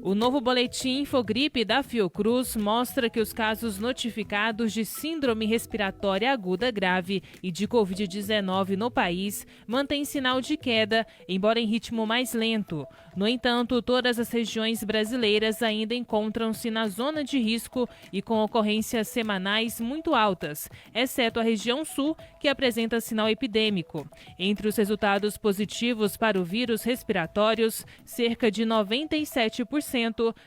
O novo boletim Infogripe da Fiocruz mostra que os casos notificados de síndrome respiratória aguda grave e de Covid-19 no país mantêm sinal de queda, embora em ritmo mais lento. No entanto, todas as regiões brasileiras ainda encontram-se na zona de risco e com ocorrências semanais muito altas, exceto a região sul, que apresenta sinal epidêmico. Entre os resultados positivos para o vírus respiratórios, cerca de 97%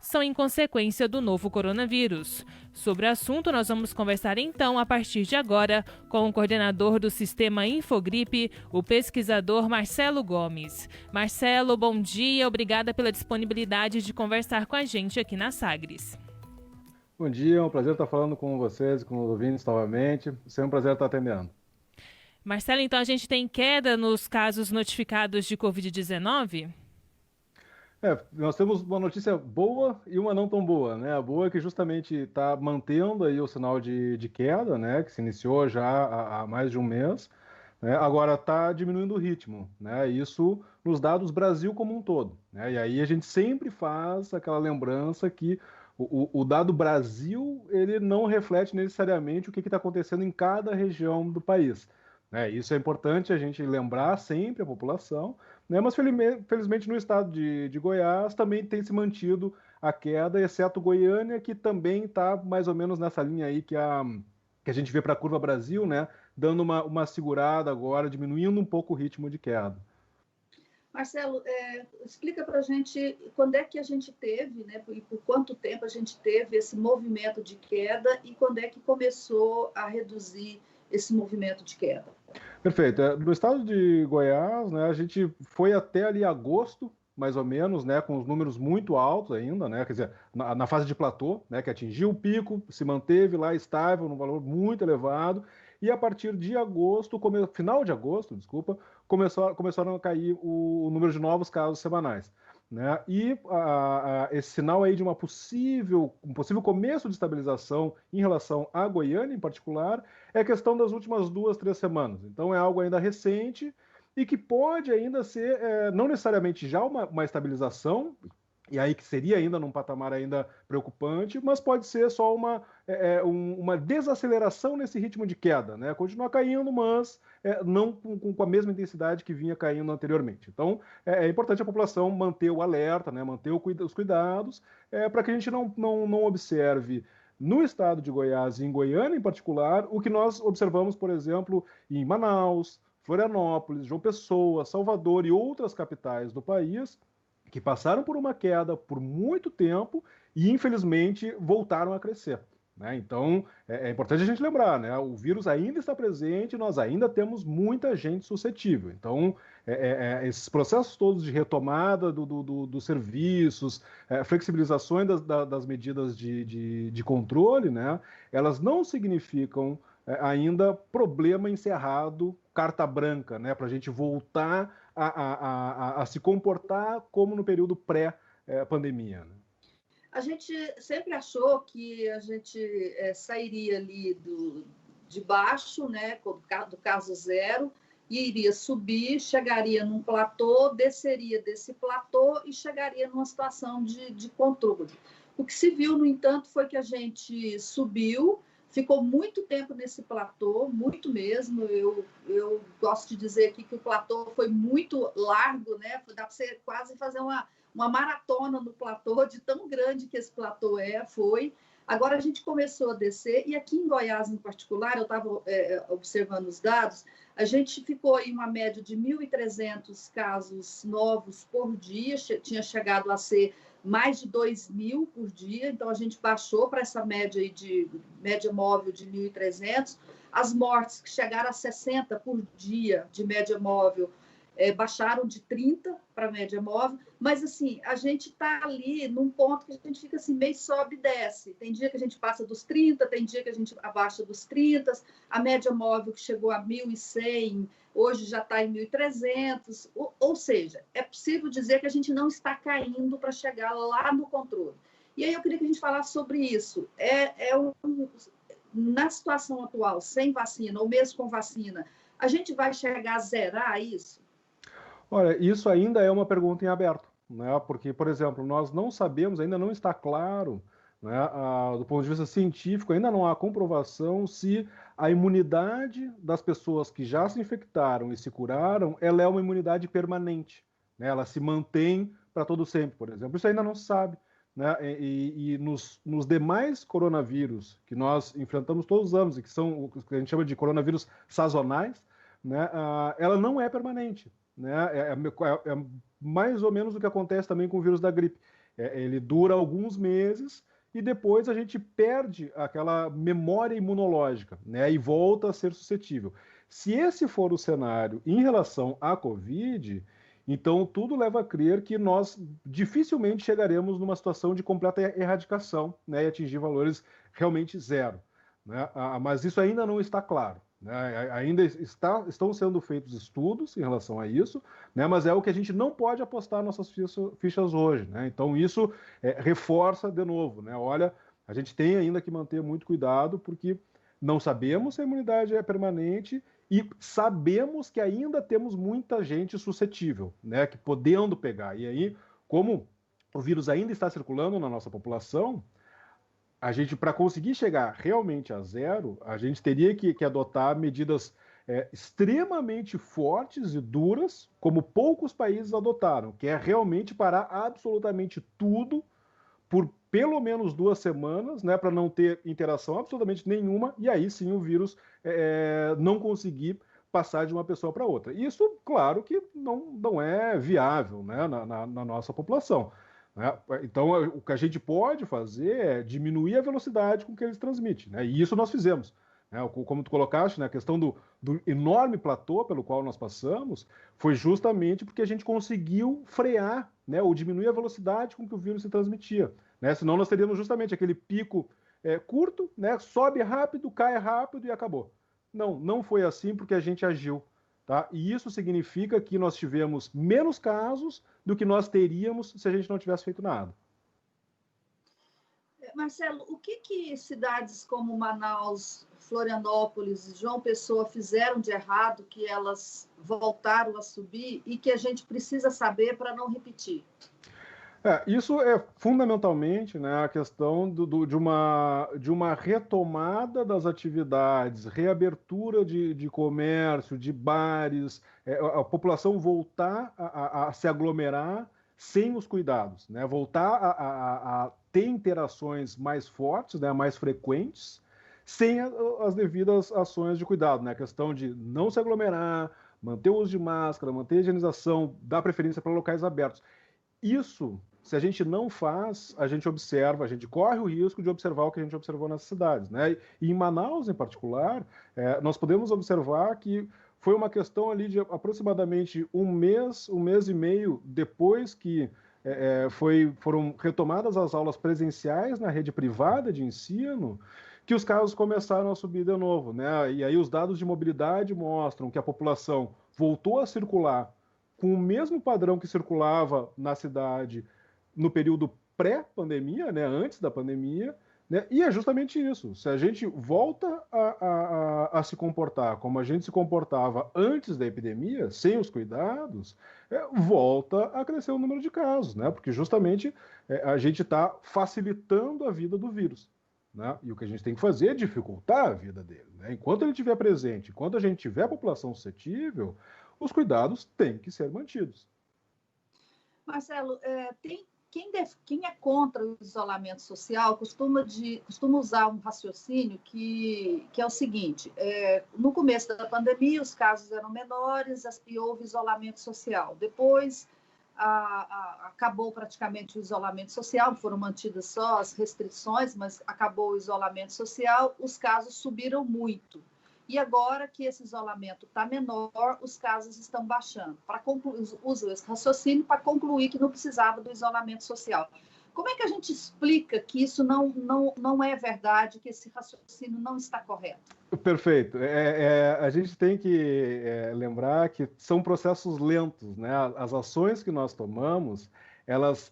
são em consequência do novo coronavírus. Sobre o assunto, nós vamos conversar então, a partir de agora, com o coordenador do Sistema Infogripe, o pesquisador Marcelo Gomes. Marcelo, bom dia, obrigada pela disponibilidade de conversar com a gente aqui na Sagres. Bom dia, é um prazer estar falando com vocês, com os ouvintes novamente. Sempre um prazer estar atendendo. Marcelo, então a gente tem queda nos casos notificados de Covid-19? Nós temos uma notícia boa e uma não tão boa, né? A boa é que justamente está mantendo aí o sinal de queda, né? Que se iniciou já há mais de um mês, né? Agora está diminuindo o ritmo, né? Isso nos dados Brasil como um todo, né? E aí a gente sempre faz aquela lembrança que o dado Brasil, ele não reflete necessariamente o que está acontecendo em cada região do país. Isso é importante a gente lembrar sempre a população, né? Mas felizmente no estado de Goiás também tem se mantido a queda, exceto Goiânia, que também está mais ou menos nessa linha aí que a gente vê para a curva Brasil, né? Dando uma segurada agora, diminuindo um pouco o ritmo de queda. Marcelo, explica para a gente quando é que a gente teve, né, e por quanto tempo a gente teve esse movimento de queda e quando é que começou a reduzir esse movimento de queda. Perfeito. No estado de Goiás, né, a gente foi até ali agosto, mais ou menos, né, com os números muito altos ainda, né, quer dizer, na fase de platô, né, que atingiu o pico, se manteve lá estável, num valor muito elevado, e a partir de agosto, final de agosto, desculpa, começaram a cair o número de novos casos semanais. Né? E esse sinal aí de um possível começo de estabilização em relação à Goiânia em particular é questão das últimas 2, 3 semanas. Então é algo ainda recente e que pode ainda ser, não necessariamente já uma estabilização, e aí que seria ainda num patamar ainda preocupante, mas pode ser só uma desaceleração nesse ritmo de queda, né? Continuar caindo, mas não com a mesma intensidade que vinha caindo anteriormente. Então, é importante a população manter o alerta, né? Manter os cuidados, para que a gente não observe no estado de Goiás e em Goiânia em particular, o que nós observamos, por exemplo, em Manaus, Florianópolis, João Pessoa, Salvador e outras capitais do país, que passaram por uma queda por muito tempo e, infelizmente, voltaram a crescer. Né? Então, é importante a gente lembrar, né? O vírus ainda está presente, nós ainda temos muita gente suscetível. Então, esses processos todos de retomada dos serviços, flexibilizações das medidas de controle, né? Elas não significam ainda problema encerrado, carta branca, né? Para a gente voltar a se comportar como no período pré-pandemia. Né? A gente sempre achou que a gente sairia ali de baixo, né, do caso zero, e iria subir, chegaria num platô, desceria desse platô e chegaria numa situação de controle. O que se viu, no entanto, foi que a gente subiu, ficou muito tempo nesse platô, muito mesmo. Eu gosto de dizer aqui que o platô foi muito largo, né? Dá para você quase fazer uma maratona no platô, de tão grande que esse platô foi. Agora a gente começou a descer, e aqui em Goiás, em particular, eu estava observando os dados, a gente ficou em uma média de 1.300 casos novos por dia, tinha chegado a ser mais de 2.000 por dia, então a gente baixou para essa média aí de média móvel de 1.300. As mortes que chegaram a 60 por dia de média móvel baixaram de 30 para média móvel, mas assim, a gente está ali num ponto que a gente fica assim, meio sobe e desce. Tem dia que a gente passa dos 30, tem dia que a gente abaixa dos 30, a média móvel que chegou a 1.100, hoje já está em 1.300, ou seja, é possível dizer que a gente não está caindo para chegar lá no controle. E aí eu queria que a gente falasse sobre isso. Na situação atual, sem vacina, ou mesmo com vacina, a gente vai chegar a zerar isso? Olha, isso ainda é uma pergunta em aberto. né? Porque, por exemplo, nós não sabemos, ainda não está claro, né, do ponto de vista científico, ainda não há comprovação se a imunidade das pessoas que já se infectaram e se curaram, ela é uma imunidade permanente, né? Ela se mantém para todo sempre, por exemplo. Isso ainda não se sabe, né? E nos demais coronavírus que nós enfrentamos todos os anos, e que são o que a gente chama de coronavírus sazonais, né, ela não é permanente, né? É mais ou menos o que acontece também com o vírus da gripe. Ele dura alguns meses e depois a gente perde aquela memória imunológica, né? E volta a ser suscetível. Se esse for o cenário em relação à Covid, então tudo leva a crer que nós dificilmente chegaremos numa situação de completa erradicação, né? E atingir valores realmente zero, né? Mas isso ainda não está claro, né? Ainda estão sendo feitos estudos em relação a isso, né? Mas é o que a gente não pode apostar nossas fichas hoje, né? Então isso reforça de novo, né? Olha, a gente tem ainda que manter muito cuidado, porque não sabemos se a imunidade é permanente e sabemos que ainda temos muita gente suscetível, né? Que podendo pegar. E aí, como o vírus ainda está circulando na nossa população, a gente, para conseguir chegar realmente a zero, a gente teria que adotar medidas extremamente fortes e duras, como poucos países adotaram, que é realmente parar absolutamente tudo por pelo menos 2 semanas, né, para não ter interação absolutamente nenhuma, e aí sim o vírus não conseguir passar de uma pessoa para outra. Isso, claro, que não é viável, né, na nossa população, né? Então, o que a gente pode fazer é diminuir a velocidade com que eles transmitem, né? E isso nós fizemos, né? Como tu colocaste, né, a questão do enorme platô pelo qual nós passamos foi justamente porque a gente conseguiu frear, né, ou diminuir a velocidade com que o vírus se transmitia, né? Senão nós teríamos justamente aquele pico curto, né, sobe rápido, cai rápido e acabou. Não foi assim porque a gente agiu. Tá? E isso significa que nós tivemos menos casos do que nós teríamos se a gente não tivesse feito nada. Marcelo, o que cidades como Manaus, Florianópolis e João Pessoa fizeram de errado que elas voltaram a subir e que a gente precisa saber para não repetir? Isso é fundamentalmente, né, a questão de uma retomada das atividades, reabertura de comércio, de bares, a população voltar a se aglomerar sem os cuidados, né, voltar a ter interações mais fortes, né, mais frequentes, sem as devidas ações de cuidado, né, a questão de não se aglomerar, manter o uso de máscara, manter a higienização, dar preferência para locais abertos. Isso, se a gente não faz, a gente observa, a gente corre o risco de observar o que a gente observou nas cidades, né? E em Manaus, em particular, nós podemos observar que foi uma questão ali de aproximadamente um mês e meio depois que foram retomadas as aulas presenciais na rede privada de ensino, que os casos começaram a subir de novo, né? E aí os dados de mobilidade mostram que a população voltou a circular com o mesmo padrão que circulava na cidade no período pré-pandemia, né, antes da pandemia, né, e é justamente isso. Se a gente volta a se comportar como a gente se comportava antes da epidemia, sem os cuidados, volta a crescer o número de casos, né, porque justamente a gente está facilitando a vida do vírus. Né? E o que a gente tem que fazer é dificultar a vida dele. Né? Enquanto ele estiver presente, enquanto a gente tiver a população suscetível, os cuidados têm que ser mantidos. Marcelo, quem é contra o isolamento social costuma usar um raciocínio que é o seguinte: no começo da pandemia os casos eram menores e houve isolamento social. Depois acabou praticamente o isolamento social, foram mantidas só as restrições, mas acabou o isolamento social, os casos subiram muito. E agora que esse isolamento está menor, os casos estão baixando. Uso esse raciocínio para concluir que não precisava do isolamento social. Como é que a gente explica que isso não é verdade, que esse raciocínio não está correto? Perfeito. A gente tem que lembrar que são processos lentos, né? As ações que nós tomamos, elas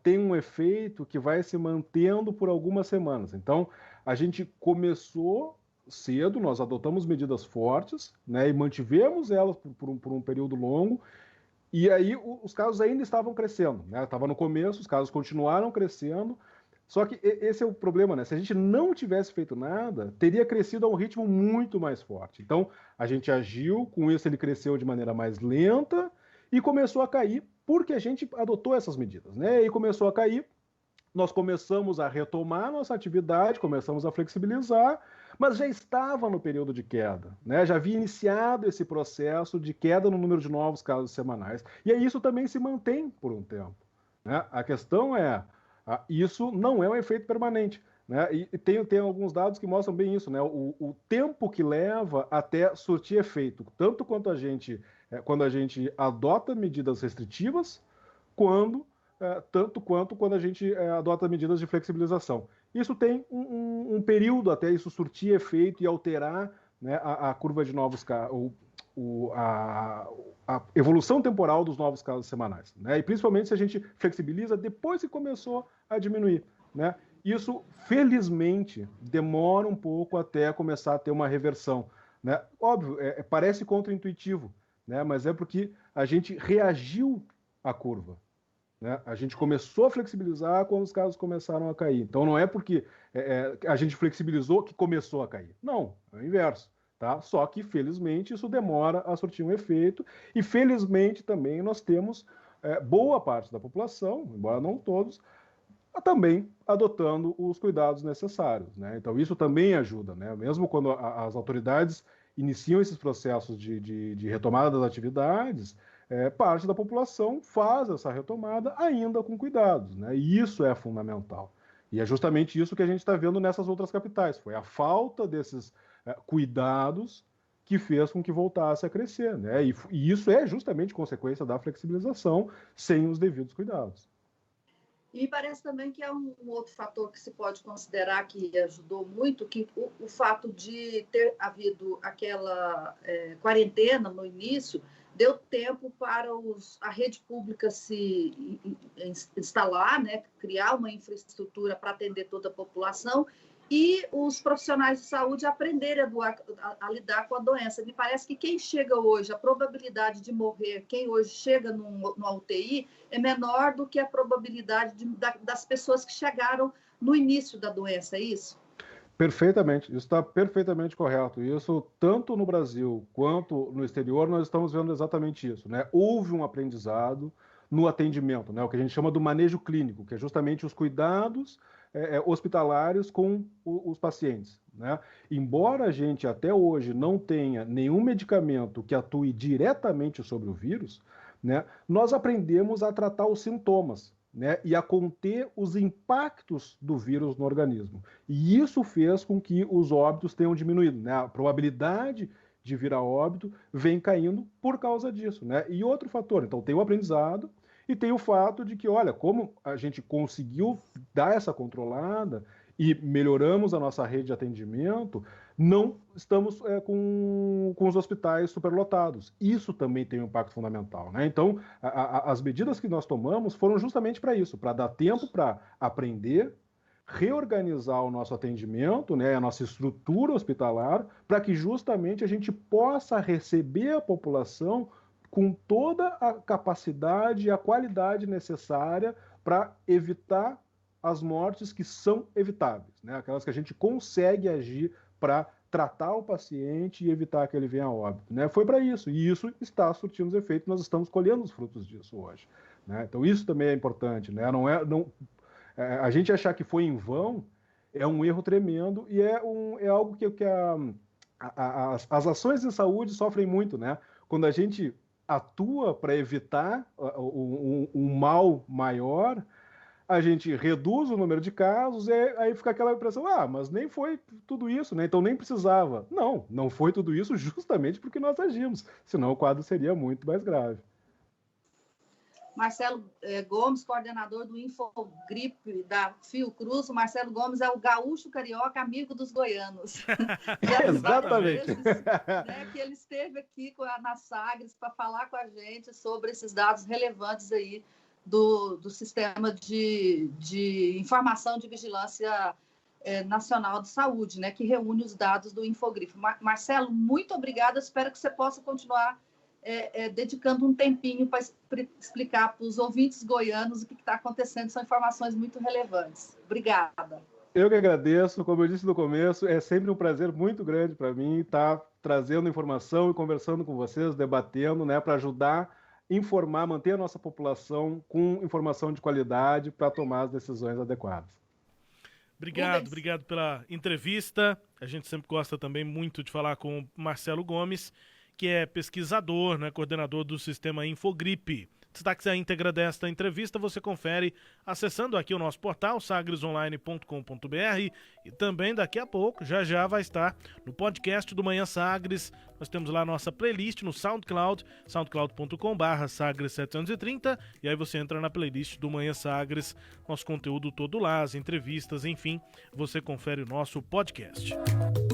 têm um efeito que vai se mantendo por algumas semanas. Então, a gente começou cedo, nós adotamos medidas fortes, né, e mantivemos elas por um período longo, E aí os casos ainda estavam crescendo, né? Estava no começo, os casos continuaram crescendo. Só que esse é o problema, né? Se a gente não tivesse feito nada, teria crescido a um ritmo muito mais forte. Então, a gente agiu, com isso ele cresceu de maneira mais lenta e começou a cair porque a gente adotou essas medidas, né? E começou a cair, nós começamos a retomar nossa atividade, começamos a flexibilizar, mas já estava no período de queda, né? Já havia iniciado esse processo de queda no número de novos casos semanais. E aí isso também se mantém por um tempo, né? A questão é, isso não é um efeito permanente, né? E tem alguns dados que mostram bem isso, né? O tempo que leva até surtir efeito, tanto quanto quando a gente adota medidas restritivas, tanto quanto quando a gente adota medidas de flexibilização. Isso tem um período até isso surtir efeito e alterar, né, a curva de novos casos, a evolução temporal dos novos casos semanais, né? E principalmente se a gente flexibiliza depois que começou a diminuir, né? Isso, felizmente, demora um pouco até começar a ter uma reversão, né? Óbvio, parece contraintuitivo, né? Mas é porque a gente reagiu à curva, né? A gente começou a flexibilizar quando os casos começaram a cair. Então não é porque a gente flexibilizou que começou a cair. Não, é o inverso. Tá? Só que, felizmente, isso demora a surtir um efeito. E, felizmente, também nós temos boa parte da população, embora não todos, também adotando os cuidados necessários, né? Então, isso também ajuda, né? Mesmo quando as autoridades iniciam esses processos de retomada das atividades, parte da população faz essa retomada ainda com cuidados, né? E isso é fundamental. E é justamente isso que a gente está vendo nessas outras capitais. Foi a falta desses cuidados que fez com que voltasse a crescer, né? E isso é justamente consequência da flexibilização sem os devidos cuidados. E me parece também que é um outro fator que se pode considerar que ajudou muito, que o fato de ter havido aquela quarentena no início deu tempo para a rede pública se instalar, né, criar uma infraestrutura para atender toda a população e os profissionais de saúde aprenderem a lidar com a doença. Me parece que quem chega hoje, a probabilidade de morrer, quem hoje chega numa UTI, é menor do que a probabilidade das pessoas que chegaram no início da doença, é isso? Perfeitamente, isso está perfeitamente correto. Isso, tanto no Brasil quanto no exterior, nós estamos vendo exatamente isso, né? Houve um aprendizado no atendimento, né? O que a gente chama do manejo clínico, que é justamente os cuidados hospitalares com os pacientes, né? Embora a gente até hoje não tenha nenhum medicamento que atue diretamente sobre o vírus, né? Nós aprendemos a tratar os sintomas, né, e a conter os impactos do vírus no organismo. E isso fez com que os óbitos tenham diminuído, né? A probabilidade de vir a óbito vem caindo por causa disso, né? E outro fator, então tem o aprendizado e tem o fato de que, olha, como a gente conseguiu dar essa controlada e melhoramos a nossa rede de atendimento, não estamos com os hospitais superlotados. Isso também tem um impacto fundamental, né? Então, as medidas que nós tomamos foram justamente para isso, para dar tempo para aprender, reorganizar o nosso atendimento, né, a nossa estrutura hospitalar, para que justamente a gente possa receber a população com toda a capacidade e a qualidade necessária para evitar as mortes que são evitáveis, né? Aquelas que a gente consegue agir para tratar o paciente e evitar que ele venha a óbito, né? Foi para isso, e isso está surtindo os efeitos, nós estamos colhendo os frutos disso hoje, né? Então isso também é importante, né? A gente achar que foi em vão é um erro tremendo e é algo que as ações de saúde sofrem muito, né? Quando a gente atua para evitar um mal maior, a gente reduz o número de casos e aí fica aquela impressão, mas nem foi tudo isso, né? Então nem precisava. Não foi tudo isso justamente porque nós agimos, senão o quadro seria muito mais grave. Marcelo Gomes, coordenador do Infogripe da Fiocruz. O Marcelo Gomes é o gaúcho carioca, amigo dos goianos. Exatamente. Vezes, né, que ele esteve aqui na Sagres para falar com a gente sobre esses dados relevantes aí do sistema de informação de vigilância nacional de saúde, né, que reúne os dados do Infogripe. Marcelo, muito obrigada. Espero que você possa continuar dedicando um tempinho para explicar para os ouvintes goianos o que está acontecendo. São informações muito relevantes. Obrigada. Eu que agradeço. Como eu disse no começo, é sempre um prazer muito grande para mim estar trazendo informação e conversando com vocês, debatendo, né, para ajudar, informar, manter a nossa população com informação de qualidade para tomar as decisões adequadas. Obrigado pela entrevista. A gente sempre gosta também muito de falar com o Marcelo Gomes, que é pesquisador, né, coordenador do sistema Infogripe. Destaques à íntegra desta entrevista você confere acessando aqui o nosso portal sagresonline.com.br e também daqui a pouco, já vai estar no podcast do Manhã Sagres. Nós temos lá a nossa playlist no SoundCloud, soundcloud.com/sagres730, e aí você entra na playlist do Manhã Sagres, nosso conteúdo todo lá, as entrevistas, enfim, você confere o nosso podcast.